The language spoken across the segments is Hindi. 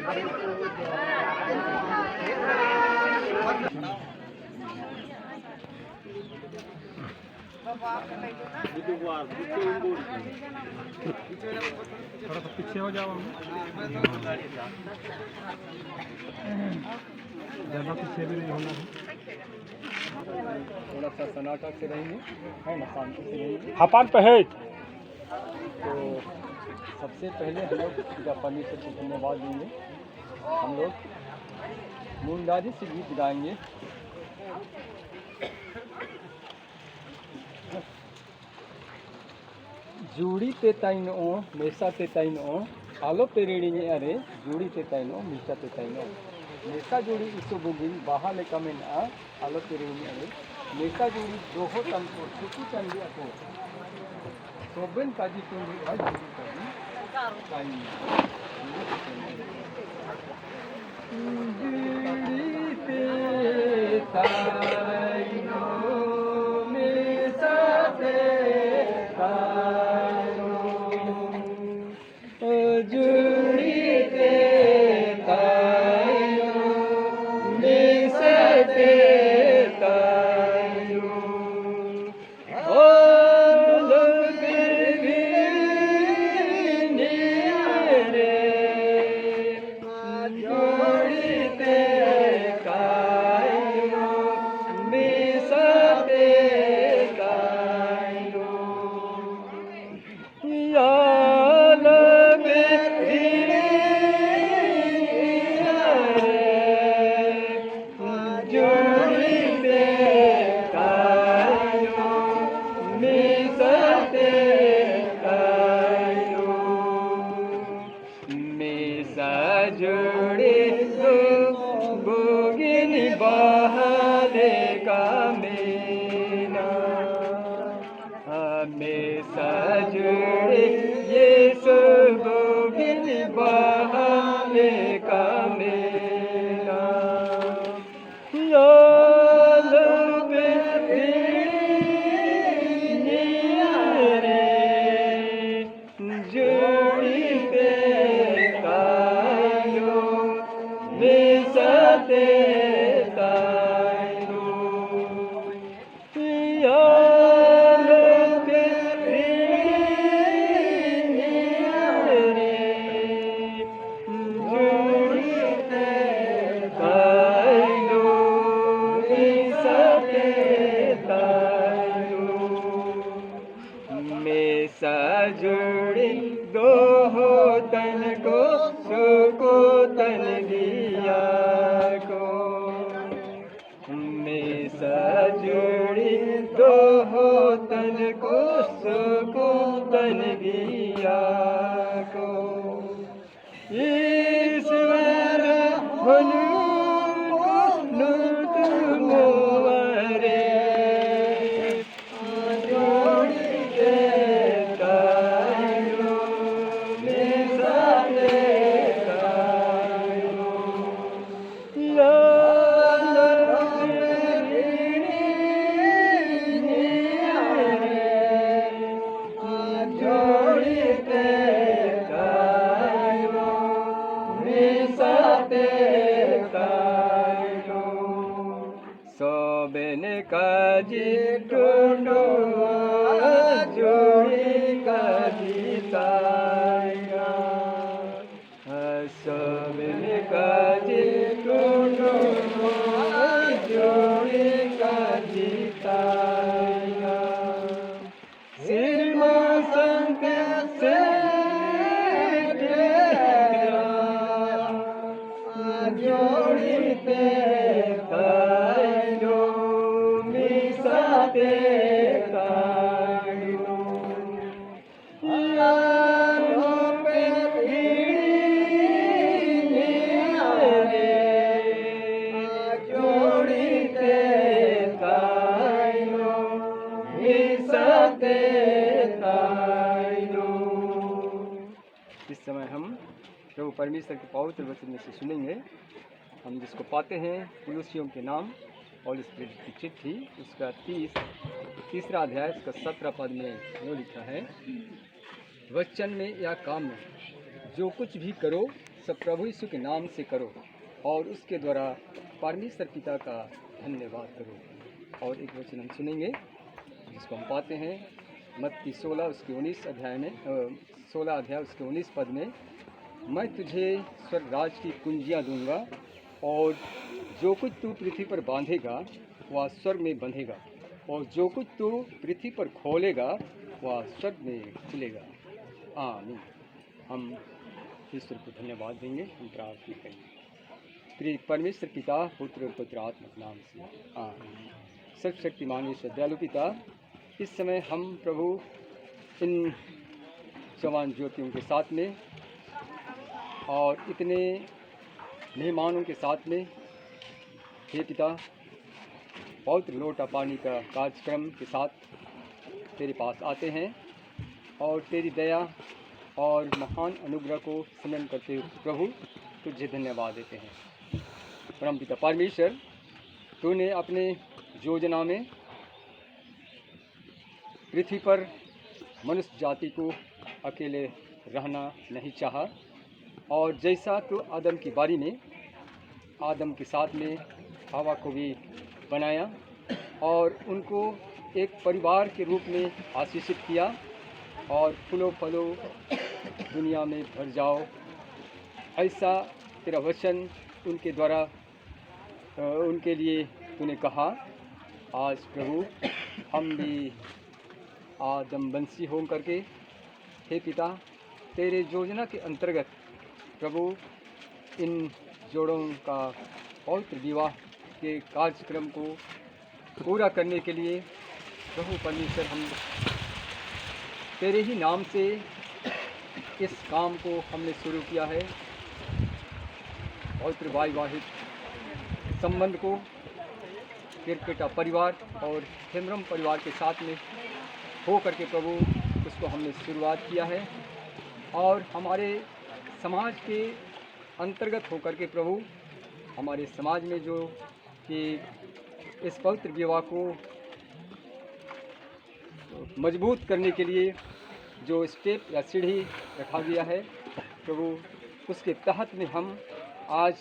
थोड़ा सा पीछे हो जाओ, ज़्यादा पीछे भी नहीं होना है, थोड़ा सा सन्नाटा से रहेंगे, है ना, शांति से रहेंगे। हापान पे है। तो सबसे पहले हम लोग पूजा परमेश्वर को धन्यवाद देंगे। हम लोग मुंडारी से गीत गाएंगे। जूड़ी ते ताइन ओ मेसा ते ताइन ओ आलो पेरेड़ी अरे जूड़ी ते ताइन ओ मेसा ते ताइन ओ मेसा जूड़ी इसो बुगिन बाहा ले कमेन आ आलो पेरेड़ी अरे मेसा जूड़ी दोहो तन को सुकु चंदी को सोबन काजी तुंगी आ जूड़ी काजी ताइन जूड़ी ते ताइन ओ मेसा ते इस समय हम प्रभु परमेश्वर के पवित्र वचन में से सुनेंगे। हम जिसको पाते हैं कुलुसियों के नाम और इस की चिट्ठी उसका तीसरा अध्याय उसका 17 पद में जो लिखा है, वचन में या काम में जो कुछ भी करो सब प्रभु यीशु के नाम से करो और उसके द्वारा परमेश्वर पिता का धन्यवाद करो। और एक वचन हम सुनेंगे जिसको हम पाते हैं मत्ती 16 उसके 19 अध्याय में 16 अध्याय उसके 19 पद में, मैं तुझे स्वर्ग राज की कुंजियाँ दूंगा और जो कुछ तू पृथ्वी पर बांधेगा वह स्वर्ग में बंधेगा और जो कुछ तू पृथ्वी पर खोलेगा वह स्वर्ग में खुलेगा। आमीन। हम ईश्वर को धन्यवाद देंगे, हम प्रार्थना करेंगे। प्रिय परमेश्वर पिता, पुत्र और पवित्र आत्मा के नाम से आमीन। सर्वशक्तिमान ईश्वर दयालु पिता, इस समय हम प्रभु इन जवान ज्योतियों के साथ में और इतने मेहमानों के साथ में हे पिता पवित्र लोटा पानी का कार्यक्रम के साथ तेरे पास आते हैं और तेरी दया और महान अनुग्रह को स्मरण करते हुए प्रभु तुझे धन्यवाद देते हैं। परमपिता परमेश्वर, तूने अपने योजना में पृथ्वी पर मनुष्य जाति को अकेले रहना नहीं चाहा और जैसा तो आदम की बारी में आदम के साथ में हवा को भी बनाया और उनको एक परिवार के रूप में आशीषित किया और फूलों फलों दुनिया में भर जाओ, ऐसा तेरा वचन उनके द्वारा उनके लिए तूने कहा। आज प्रभु हम भी आदम वंशी हो करके हे पिता तेरे योजना के अंतर्गत प्रभु इन जोड़ों का पवित्र विवाह के कार्यक्रम को पूरा करने के लिए प्रभु परमेश्वर हम तेरे ही नाम से इस काम को हमने शुरू किया है। पवित्र वैवाहिक संबंध को किरकेटा परिवार और हेम्ब्रम परिवार के साथ में हो करके प्रभु उसको हमने शुरुआत किया है और हमारे समाज के अंतर्गत होकर के प्रभु हमारे समाज में जो कि इस पवित्र विवाह को मजबूत करने के लिए जो स्टेप या सीढ़ी रखा गया है प्रभु, उसके तहत में हम आज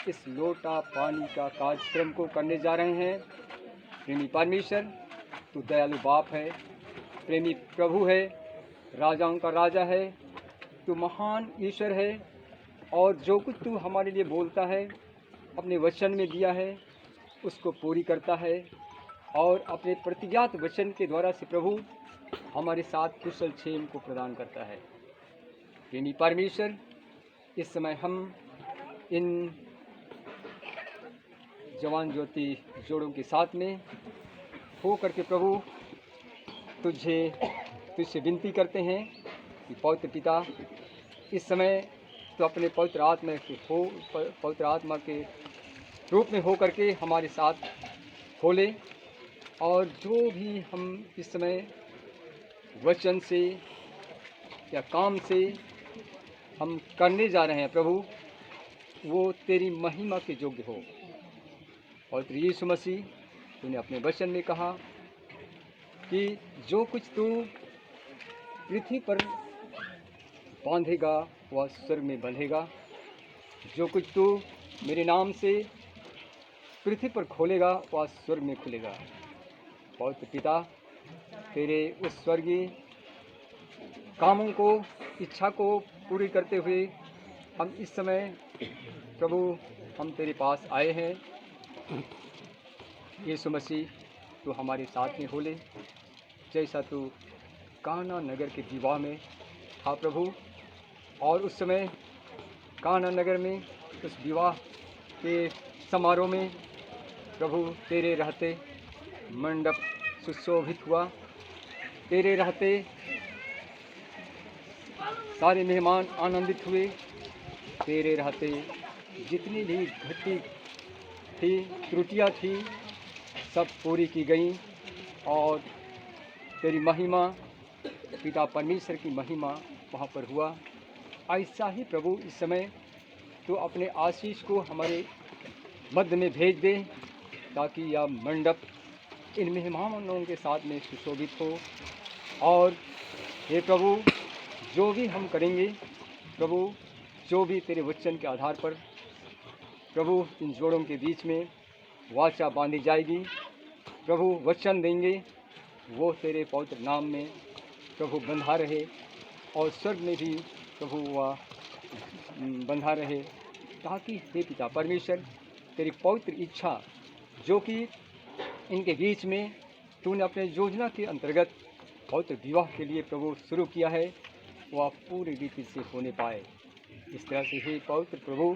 इस लोटा पानी का कार्यक्रम को करने जा रहे हैं। प्रेमी परमेश्वर, तू दयालु बाप है, प्रेमी प्रभु है, राजाओं का राजा है, तू महान ईश्वर है और जो कुछ तू हमारे लिए बोलता है अपने वचन में दिया है उसको पूरी करता है और अपने प्रतिज्ञात वचन के द्वारा से प्रभु हमारे साथ कुशल क्षेम को प्रदान करता है। प्रेमी परमेश्वर, इस समय हम इन जवान ज्योति जोड़ों के साथ में हो करके प्रभु तुझसे विनती करते हैं कि पवित्र पिता इस समय तो अपने पवित्र आत्मा के रूप में हो करके हमारे साथ खोले और जो भी हम इस समय वचन से या काम से हम करने जा रहे हैं प्रभु, वो तेरी महिमा के योग्य हो। और यीशु मसीह, तूने अपने वचन में कहा कि जो कुछ तू पृथ्वी पर बांधेगा वह स्वर्ग में बंधेगा, जो कुछ तू मेरे नाम से पृथ्वी पर खोलेगा वह स्वर्ग में खुलेगा। पवित्र पिता, तेरे उस स्वर्गीय कामों को, इच्छा को पूरी करते हुए हम इस समय प्रभु हम तेरे पास आए हैं। यीशु मसीह, तू हमारे साथ में हो ले, जैसा तू काना नगर के विवाह में था प्रभु, और उस समय काना नगर में उस विवाह के समारोह में प्रभु तेरे रहते मंडप सुशोभित हुआ, तेरे रहते सारे मेहमान आनंदित हुए, तेरे रहते जितनी भी घटी थी त्रुटियाँ थी सब पूरी की गई और तेरी महिमा, पिता परमेश्वर की महिमा वहाँ पर हुआ। ऐसा ही प्रभु इस समय तो अपने आशीष को हमारे मध्य में भेज दे ताकि यह मंडप इन मेहमानों के साथ में सुशोभित हो। और हे प्रभु, जो भी हम करेंगे प्रभु, जो भी तेरे वचन के आधार पर प्रभु इन जोड़ों के बीच में वाचा बांधी जाएगी, प्रभु वचन देंगे, वो तेरे पवित्र नाम में प्रभु बंधा रहे और स्वर्ग में भी प्रभु वह बंधा रहे, ताकि हे पिता परमेश्वर तेरी पवित्र इच्छा जो कि इनके बीच में तूने अपने योजना के अंतर्गत पवित्र विवाह के लिए प्रभु शुरू किया है, वह पूरी रीति से होने पाए। इस तरह से हे पवित्र प्रभु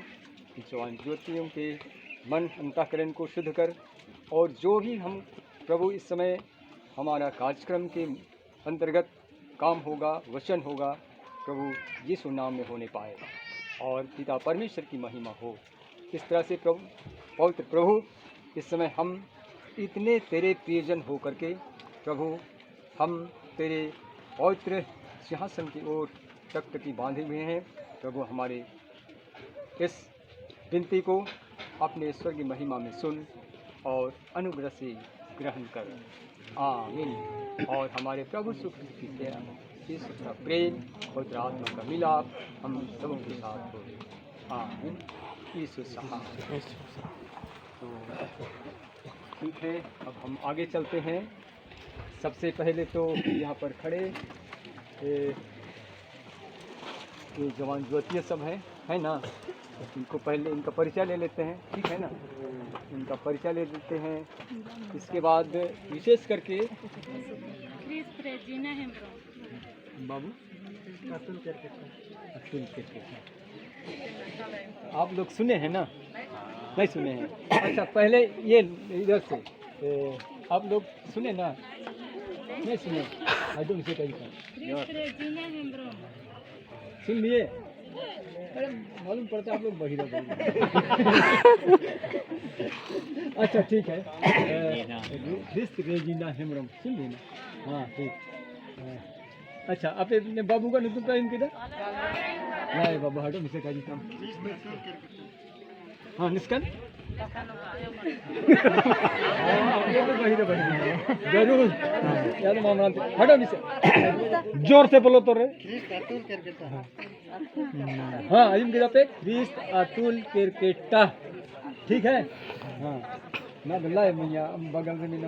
जवान ज्योतियों के मन अंतःकरण को शुद्ध कर, और जो भी हम प्रभु इस समय हमारा कार्यक्रम के अंतर्गत काम होगा, वचन होगा, प्रभु यीशु नाम में होने पाए और पिता परमेश्वर की महिमा हो। इस तरह से प्रभु पवित्र प्रभु इस समय हम इतने तेरे प्रियजन हो करके प्रभु हम तेरे पवित्र सिंहासन की ओर तख्त बांधे हुए हैं। प्रभु हमारे इस विनती को अपने स्वर्गीय महिमा में सुन और अनुग्रह से ग्रहण कर। आमीन। और हमारे प्रभु सुख की दया, यीशु का प्रेम और आत्मा का मिलाप हम सबों के साथ हो। आमीन। यीशु सहाय। तो ठीक है, अब हम आगे चलते हैं। सबसे पहले तो यहाँ पर खड़े ये जवान ज्योतिया सब है ना, इनको पहले इनका परिचय ले लेते हैं, ठीक है ना, इनका परिचय ले लेते हैं। इसके बाद विशेष करके बाबू अतुल करके आप लोग सुने हैं ना, नहीं सुने हैं? अच्छा, पहले ये इधर से आप लोग सुने ना, नहीं सुने? आइटम से कहीं सुन लिए? अरे मालूम पड़ता है आप लोग बहिरा अच्छा ठीक है। रेजिना हेम्ब्रम सुन लिए ना? हाँ ठीक। अच्छा, आप अपने बाबू का नतुन टाइम किधर? नहीं बाबू हटो मुझसे कहीं काम। हाँ निष्कन जरूर याद मामला हटो मुझसे जोर से बोलो तो रे। हाँ अजीम किधर पे क्रिस्ट अतुल क्रिकेटा, ठीक है। हाँ ना बल्ला है मैया बगल में नहीं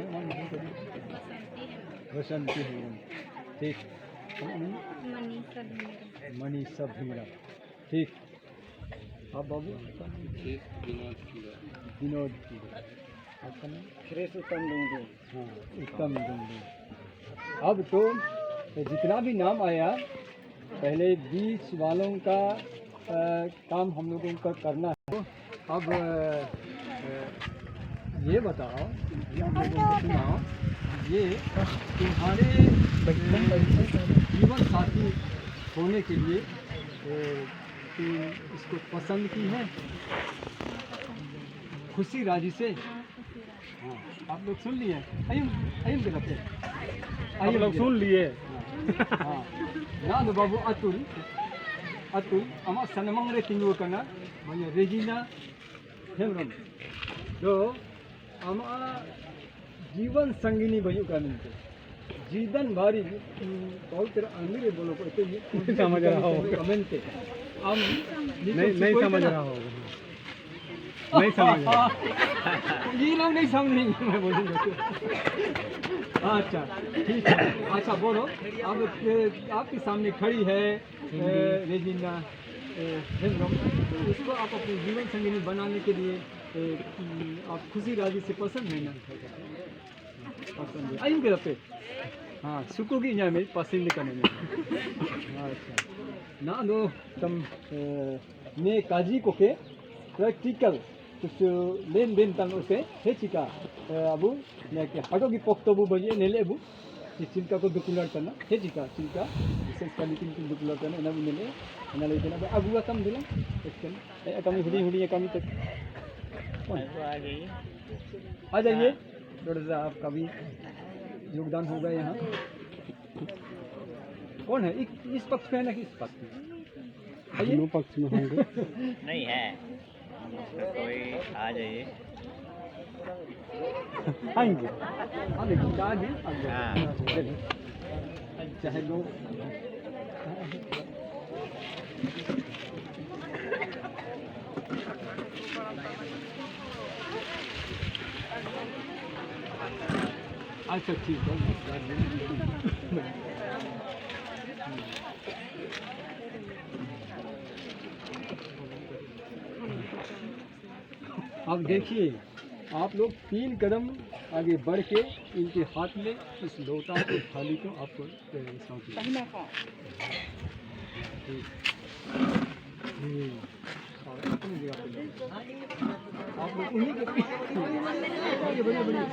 वसंती ठीक। मनीषा भीमरा, ठीक। आप बाबू विनोद आपका नाम? उत्तम डूंगे। हाँ उत्तम डूंगे। अब तो जितना भी नाम आया, पहले बीच वालों का काम हम लोगों का करना है। अब ये बताओ, ये हम लोगों को सुनाओ, ये तुम्हारे जीवन साथी होने के लिए तुम इसको पसंद की है खुशी राजी से? हाँ आप लोग सुन लिए? अयम के रखे आप लोग सुन लिए? हाँ ना दो बाबू अतुल अमा सनमंग रे तिंगु करना माने रेजिना हेम्ब्रम जो अमा जीवन संगिनी बयु का मिलते जीवन भारी बहुत अमीर बोलो को ये समझ रहा हो कमेंट हम नहीं समझ रहा हो, नहीं समझ ये लोग नहीं समझेंगे, मैं बोलूँगा। अच्छा ठीक है। अच्छा बोलो, अब आपके सामने खड़ी है रेजिना हेम्ब्रम, इसको आप अपने जीवन संगिनी बनाने के लिए आप खुशी राजी से पसंद है ना? पसंद है आइम के रफे। हाँ सुखोगी यहाँ में पसंद करने में। अच्छा ना दो तम ने काजी को के प्रैक्टिकल कुछ लेन देन तन उसे है चिका अबू ने के हटो की पोक्तो बु बजे ने ले अबू चिंता को दुकुलर करना है चिका चिंता विशेष कर लेकिन कुछ दुकुलर करना ना भी ने ना ले देना अबू का कम दिला इसके कमी हुडी हुडी कमी तक आ जाइए थोड़ा सा आपका भी योगदान होगा यहाँ। कौन है इस पक्ष में है ना कि इस पक्ष में? दोनों पक्ष में होंगे। नहीं है कोई आ जाइए आएंगे चाहे लोग अच्छा ठीक है। अब देखिए, आप लोग 3 कदम आगे बढ़ के इनके हाथ में इस लोटा को थाली को आपको सौंप दें। ठीक। और अपनी जगह पे जाओ। आप लोग उन्हीं के बढ़िया बढ़िया बढ़िया।